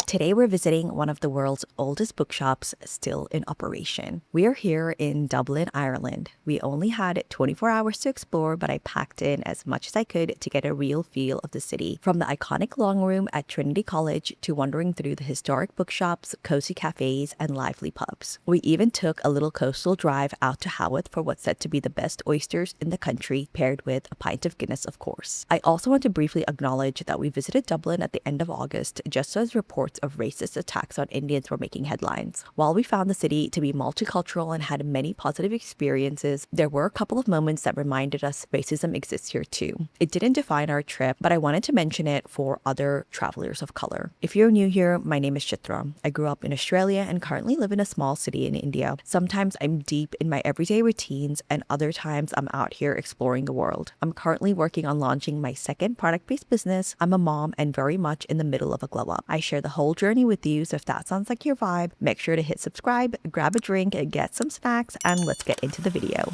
Today we're visiting one of the world's oldest bookshops still in operation. We are here in Dublin, Ireland. We only had 24 hours to explore, but I packed in as much as I could to get a real feel of the city. From the iconic long room at Trinity College to wandering through the historic bookshops, cozy cafes, and lively pubs. We even took a little coastal drive out to Howth for what's said to be the best oysters in the country, paired with a pint of Guinness, of course. I also want to briefly acknowledge that we visited Dublin at the end of August, just as reports of racist attacks on Indians were making headlines. While we found the city to be multicultural and had many positive experiences, there were a couple of moments that reminded us racism exists here too. It didn't define our trip, but I wanted to mention it for other travelers of color. If you're new here, my name is Chitra. I grew up in Australia and currently live in a small city in India. Sometimes I'm deep in my everyday routines and other times I'm out here exploring the world. I'm currently working on launching my second product-based business. I'm a mom and very much in the middle of a glow up. I share the whole journey with you, so if that sounds like your vibe, make sure to hit subscribe, grab a drink, get some snacks, and let's get into the video.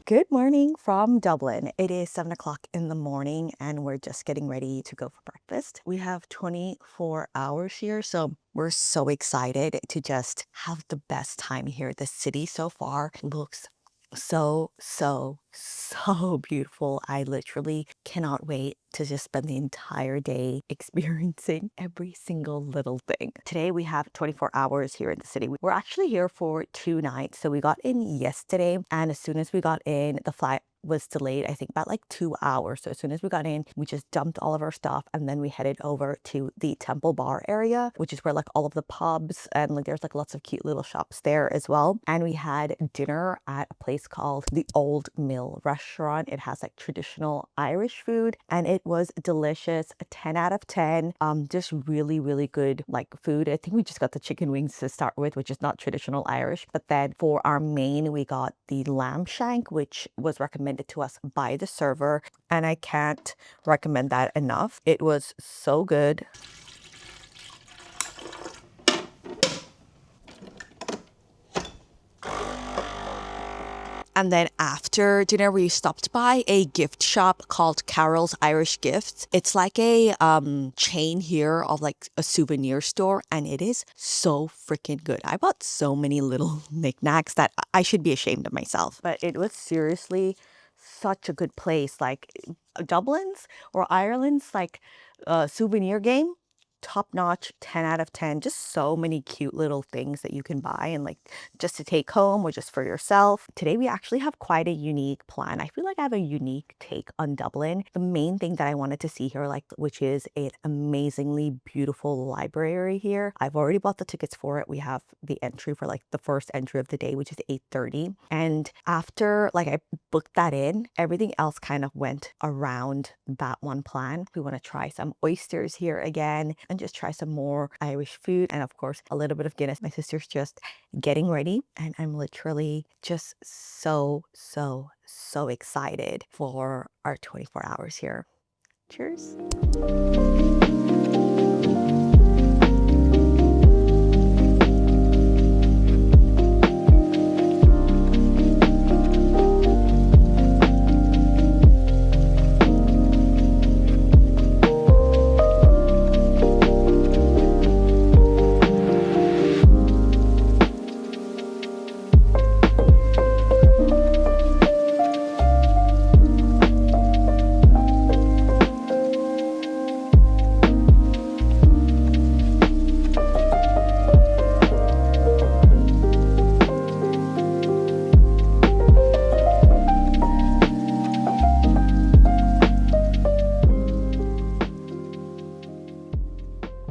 Good morning from Dublin. It is 7 o'clock in the morning and we're just getting ready to go for breakfast. We have 24 hours here, so we're so excited to just have the best time here. The city so far looks so beautiful. I literally cannot wait to just spend the entire day experiencing every single little thing. Today we have 24 hours here in the city. We're actually here for 2 nights. So we got in yesterday, and as soon as we got in, the flight was delayed, I think about like 2 hours. So as soon as we got in, we just dumped all of our stuff and then we headed over to the Temple Bar area, which is where like all of the pubs and like there's like lots of cute little shops there as well. And we had dinner at a place called the Old Mill restaurant. It has like traditional Irish food and it was delicious. A 10 out of 10. Just really good like food. I think we just got the chicken wings to start with, which is not traditional Irish. But then for our main, we got the lamb shank, which was recommended to us by the server, and I can't recommend that enough. It was so good. And then after dinner, we stopped by a gift shop called Carol's Irish Gifts. It's like a chain here of like a souvenir store, and it is so freaking good. I bought so many little knickknacks that I should be ashamed of myself. But it was seriously such a good place. Like Dublin's or Ireland's like souvenir game, top notch, 10 out of 10. Just so many cute little things that you can buy and like just to take home or just for yourself. Today we actually have quite a unique plan. I feel like I have a unique take on Dublin. The main thing that I wanted to see here, like, which is an amazingly beautiful library here. I've already bought the tickets for it. We have the entry for like the first entry of the day, which is 8:30. And after like I booked that in, everything else kind of went around that one plan. We want to try some oysters here again and just try some more Irish food and of course a little bit of Guinness. My sister's just getting ready and I'm literally just so excited for our 24 hours here. Cheers.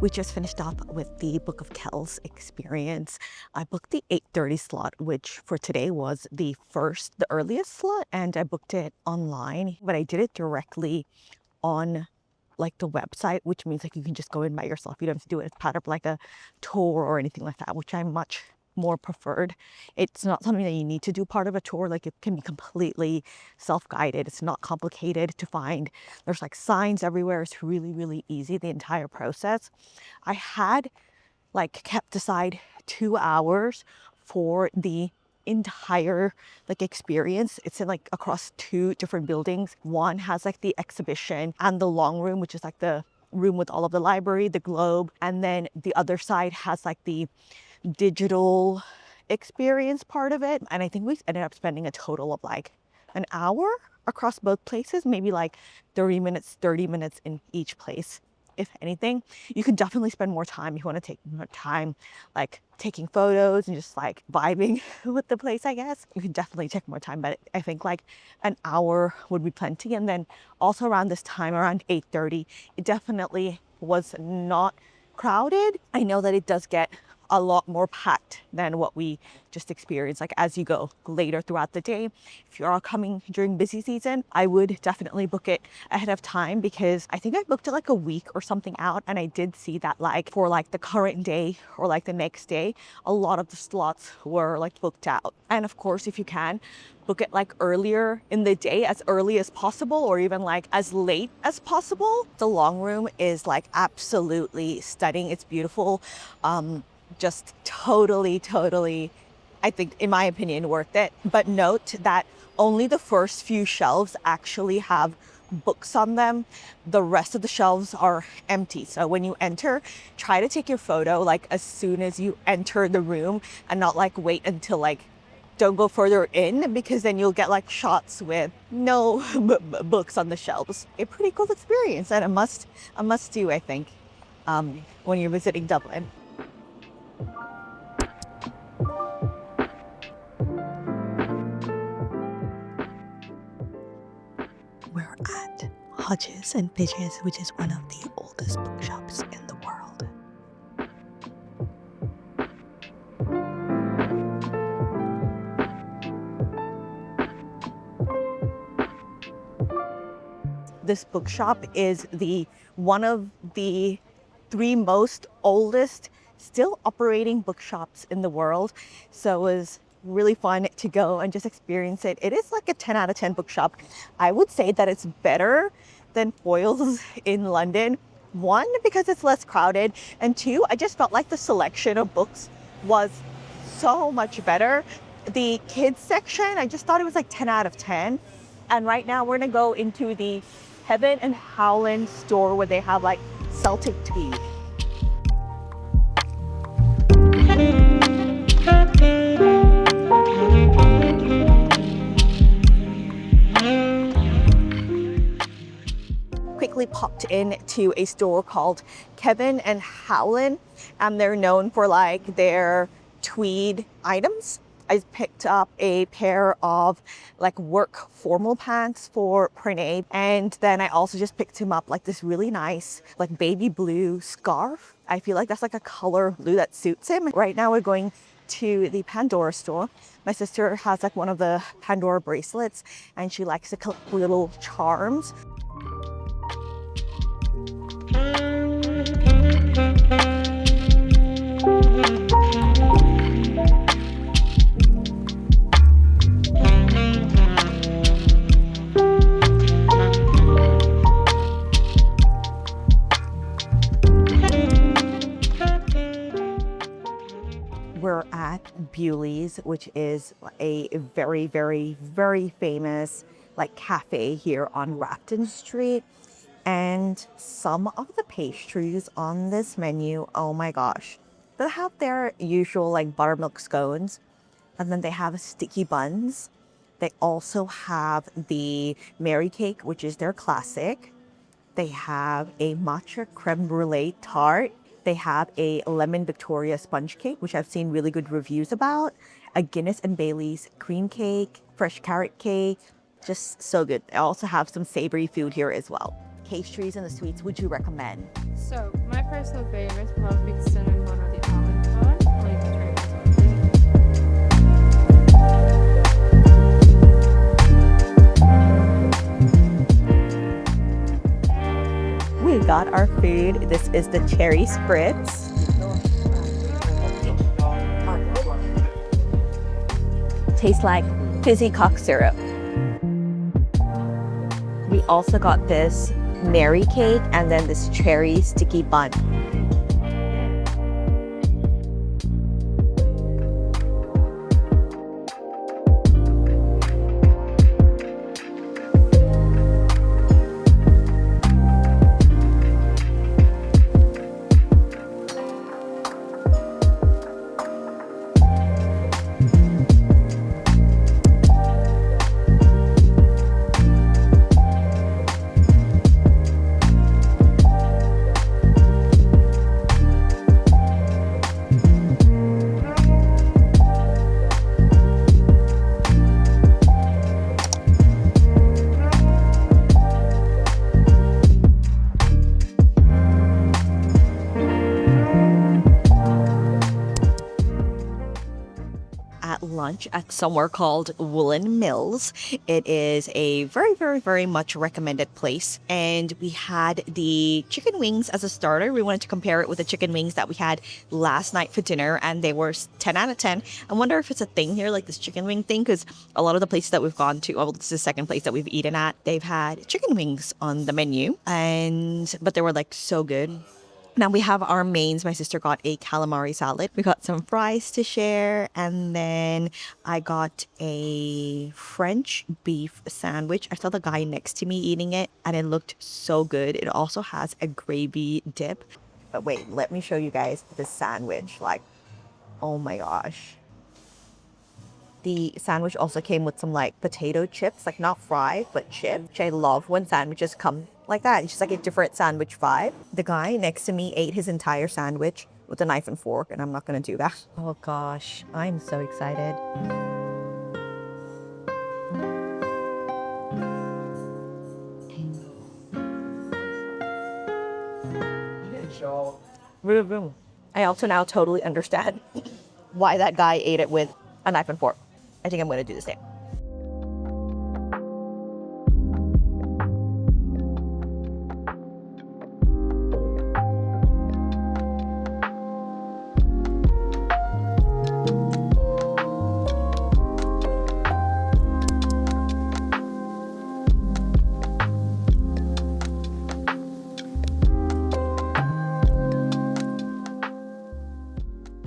We just finished up with the Book of Kells experience. I booked the 8:30 slot, which for today was the earliest slot, and I booked it online, but I did it directly on like the website, which means like you can just go in by yourself. You don't have to do it as part of like a tour or anything like that, which I much more preferred. It's not something that you need to do part of a tour. Like it can be completely self-guided. It's not complicated to find. There's like signs everywhere. It's really easy, the entire process. I had like kept aside 2 hours for the entire like experience. It's in like across 2 different buildings. One has like the exhibition and the long room, which is like the room with all of the library, the globe, and then the other side has like the digital experience part of it. And I think we ended up spending a total of like an hour across both places, maybe like 30 minutes in each place. If anything, you could definitely spend more time if you want to take more time like taking photos and just like vibing with the place. I guess you could definitely take more time, but I think like an hour would be plenty. And then also around this time, around 8:30, it definitely was not crowded. I know that it does get a lot more packed than what we just experienced. Like as you go later throughout the day, if you're all coming during busy season, I would definitely book it ahead of time, because I think I booked it like a week or something out, and I did see that like for like the current day or like the next day, a lot of the slots were like booked out. And of course, if you can, book it like earlier in the day, as early as possible, or even like as late as possible. The long room is like absolutely stunning. It's beautiful. Just totally, I think, in my opinion, worth it. But note that only the first few shelves actually have books on them. The rest of the shelves are empty. So when you enter, try to take your photo like as soon as you enter the room, and not like wait until like, don't go further in, because then you'll get like shots with no books on the shelves. A pretty cool experience, and a must do, I think, when you're visiting Dublin. We're at Hodges Figgis, which is one of the oldest bookshops in the world. This bookshop is one of the 3 most oldest still operating bookshops in the world. So it was really fun to go and just experience it. It is like a 10 out of 10 bookshop. I would say that it's better than Foyles in London. 1, because it's less crowded, and 2, I just felt like the selection of books was so much better. The kids section, I just thought it was like 10 out of 10. And right now we're gonna go into the Heaven and Howland store, where they have like Celtic tea. Quickly popped into a store called Kevin and Howland, and they're known for like their tweed items. I picked up a pair of like work formal pants for Pranay, and then I also just picked him up like this really nice like baby blue scarf. I feel like that's like a color blue that suits him. Right now we're going to the Pandora store. My sister has like one of the Pandora bracelets, and she likes to collect little charms. We're at Bewley's, which is a very famous like cafe here on Grafton Street. And some of the pastries on this menu, oh my gosh. They have their usual like buttermilk scones, and then they have sticky buns. They also have the Mary cake, which is their classic. They have a matcha creme brulee tart. They have a lemon Victoria sponge cake, which I've seen really good reviews about. A Guinness and Bailey's cream cake, fresh carrot cake, just so good. They also have some savory food here as well. Pastries and the sweets, would you recommend? So, my personal favorite is probably the cinnamon one or the almond one. Like the We got our food. This is the cherry spritz. Tastes like fizzy cough syrup. We also got this Mary cake and then this cherry sticky bun. lunch at somewhere called Woollen Mills. It is a very, very, very much recommended place. And we had the chicken wings as a starter. We wanted to compare it with the chicken wings that we had last night for dinner, and they were 10 out of 10. I wonder if it's a thing here, like this chicken wing thing, because a lot of the places that we've gone to, well, this is the second place that we've eaten at, they've had chicken wings on the menu, but they were like so good. Now we have our mains. My sister got a calamari salad. We got some fries to share. And then I got a French beef sandwich. I saw the guy next to me eating it and it looked so good. It also has a gravy dip. But wait, let me show you guys the sandwich. Like, oh my gosh. The sandwich also came with some like potato chips, like not fried, but chips, which I love when sandwiches come like that. It's just like a different sandwich vibe. The guy next to me ate his entire sandwich with a knife and fork, and I'm not going to do that. Oh gosh, I'm so excited. I also now totally understand why that guy ate it with a knife and fork. I think I'm going to do the same.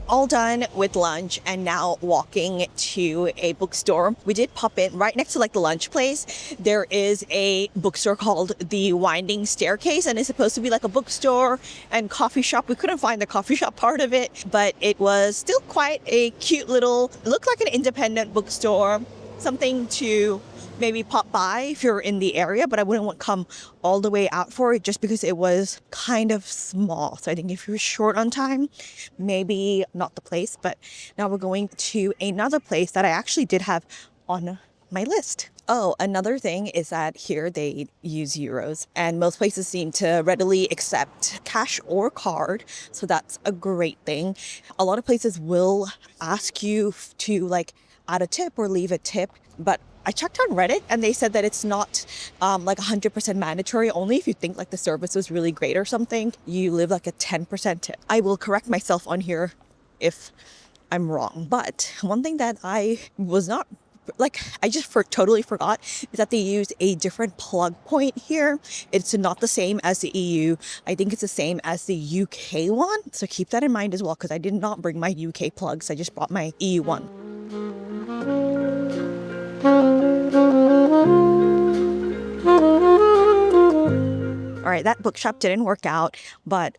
All done with lunch and now walking to a bookstore. We did pop in right next to like the lunch place. There is a bookstore called the Winding Staircase, and it's supposed to be like a bookstore and coffee shop. We couldn't find the coffee shop part of it, but it was still quite a cute little, looked like an independent bookstore, something to maybe pop by if you're in the area, but I wouldn't want to come all the way out for it just because it was kind of small. So I think if you're short on time, maybe not the place. But now we're going to another place that I actually did have on my list. Oh, another thing is that here they use euros, and most places seem to readily accept cash or card. So that's a great thing. A lot of places will ask you to like add a tip or leave a tip, but I checked on Reddit and they said that it's not like 100% mandatory. Only if you think like the service was really great or something, you leave like a 10% tip. I will correct myself on here if I'm wrong. But one thing that I was not I just totally forgot is that they use a different plug point here. It's not the same as the EU. I think it's the same as the UK one. So keep that in mind as well, because I did not bring my UK plugs. I just brought my EU one. All right, that bookshop didn't work out, but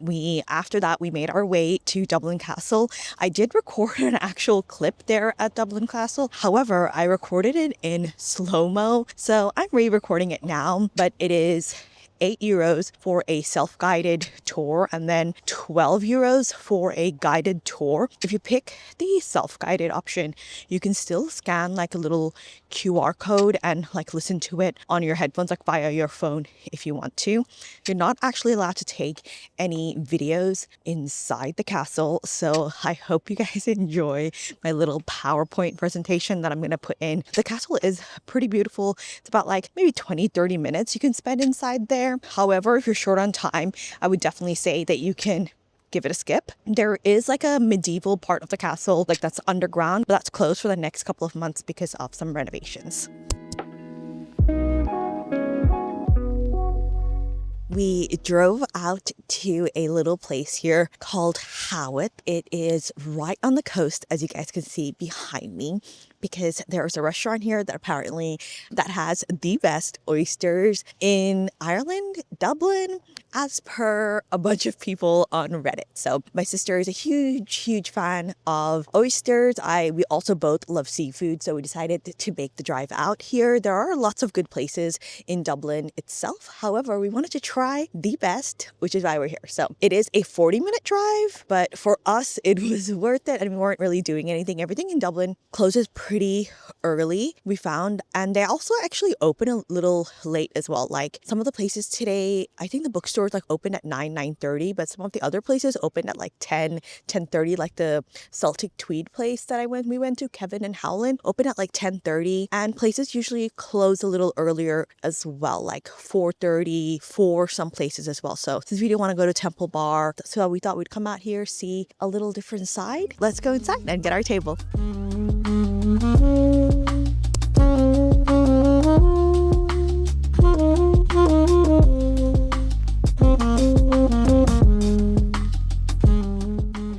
after that we made our way to Dublin Castle. I did record an actual clip there at Dublin Castle. However, I recorded it in slow-mo, so I'm re-recording it now, but it is €8 for a self-guided tour and then €12 for a guided tour. If you pick the self-guided option, you can still scan like a little QR code and like listen to it on your headphones, like via your phone if you want to. You're not actually allowed to take any videos inside the castle, so I hope you guys enjoy my little PowerPoint presentation that I'm going to put in. The castle is pretty beautiful. It's about like maybe 20-30 minutes you can spend inside there. However, if you're short on time, I would definitely say that you can give it a skip. There is like a medieval part of the castle, like that's underground, but that's closed for the next couple of months because of some renovations. We drove out to a little place here called Howth. It is right on the coast, as you guys can see behind me, because there's a restaurant here that has the best oysters in Ireland, Dublin, as per a bunch of people on Reddit. So my sister is a huge fan of oysters. We also both love seafood, so we decided to make the drive out here. There are lots of good places in Dublin itself. However, we wanted to try the best, which is why we're here. So it is a 40-minute drive, but for us, it was worth it, and we weren't really doing anything. Everything in Dublin closes pretty pretty early, we found, and they also actually open a little late as well. Like some of the places today, I think the bookstores like open at 9:30, but some of the other places open at like 10:30. Like the Celtic Tweed place that we went to, Kevin and Howland, open at like 10:30, and places usually close a little earlier as well, like 4:30 for some places as well. So since we didn't want to go to Temple Bar, so we thought we'd come out here, see a little different side. Let's go inside and get our table.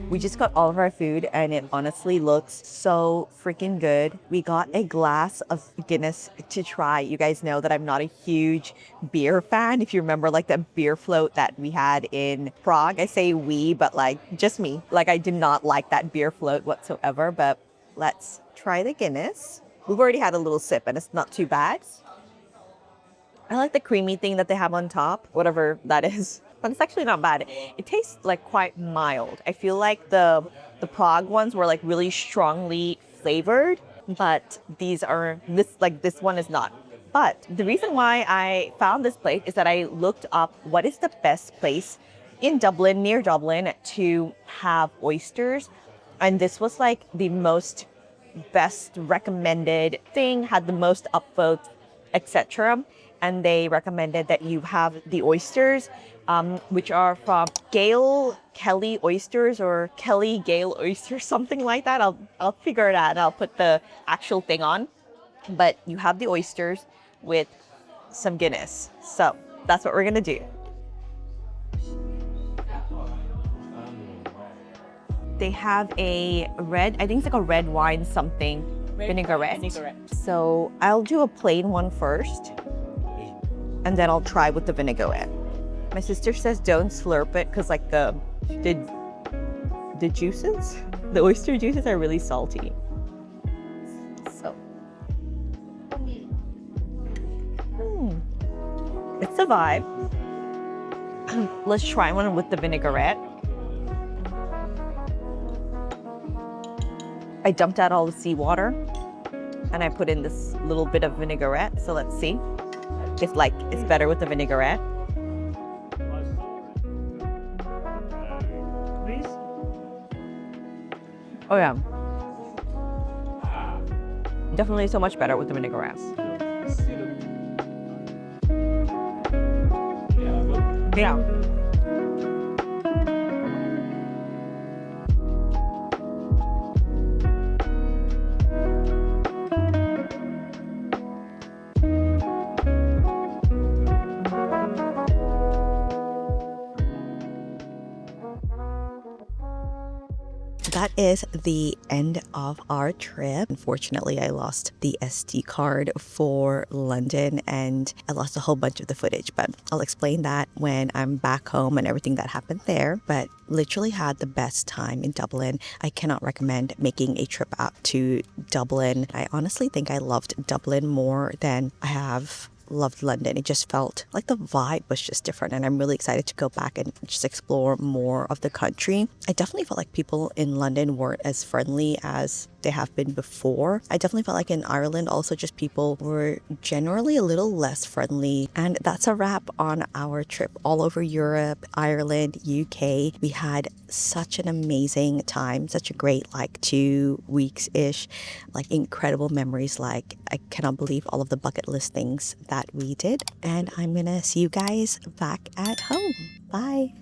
We just got all of our food and it honestly looks so freaking good. We got a glass of Guinness to try. You guys know that I'm not a huge beer fan. If you remember like the beer float that we had in Prague, I say we, but like just me. Like I did not like that beer float whatsoever, but let's try the Guinness. We've already had a little sip and it's not too bad. I like the creamy thing that they have on top, whatever that is. But it's actually not bad. It tastes like quite mild. I feel like the Prague ones were like really strongly flavored, but this one is not. But the reason why I found this place is that I looked up what is the best place in Dublin, near Dublin, to have oysters. And this was like the most best recommended thing, had the most upvotes, etc. And they recommended that you have the oysters, which are from Kelly Oysters or Kelly Gale Oysters, something like that. I'll figure it out and I'll put the actual thing on. But you have the oysters with some Guinness. So that's what we're gonna do. They have a red, I think it's like a red wine something, vinaigrette. So I'll do a plain one first, and then I'll try with the vinaigrette. My sister says don't slurp it because like the juices, the oyster juices are really salty. So it's a vibe. Let's try one with the vinaigrette. I dumped out all the seawater and I put in this little bit of vinaigrette. So let's see if it's better with the vinaigrette. Oh yeah. Definitely so much better with the vinaigrette. Yeah. That is the end of our trip. Unfortunately, I lost the SD card for London and I lost a whole bunch of the footage, but I'll explain that when I'm back home and everything that happened there. But literally had the best time in Dublin. I cannot recommend making a trip out to Dublin. I honestly think I loved Dublin more than I have loved London. It just felt like the vibe was just different, and I'm really excited to go back and just explore more of the country. I definitely felt like people in London weren't as friendly as they have been before. I definitely felt like in Ireland also just people were generally a little less friendly. And that's a wrap on our trip all over Europe, Ireland, UK. We had such an amazing time, such a great 2 weeks-ish, incredible memories. I cannot believe all of the bucket list things that we did. And I'm gonna see you guys back at home. Bye.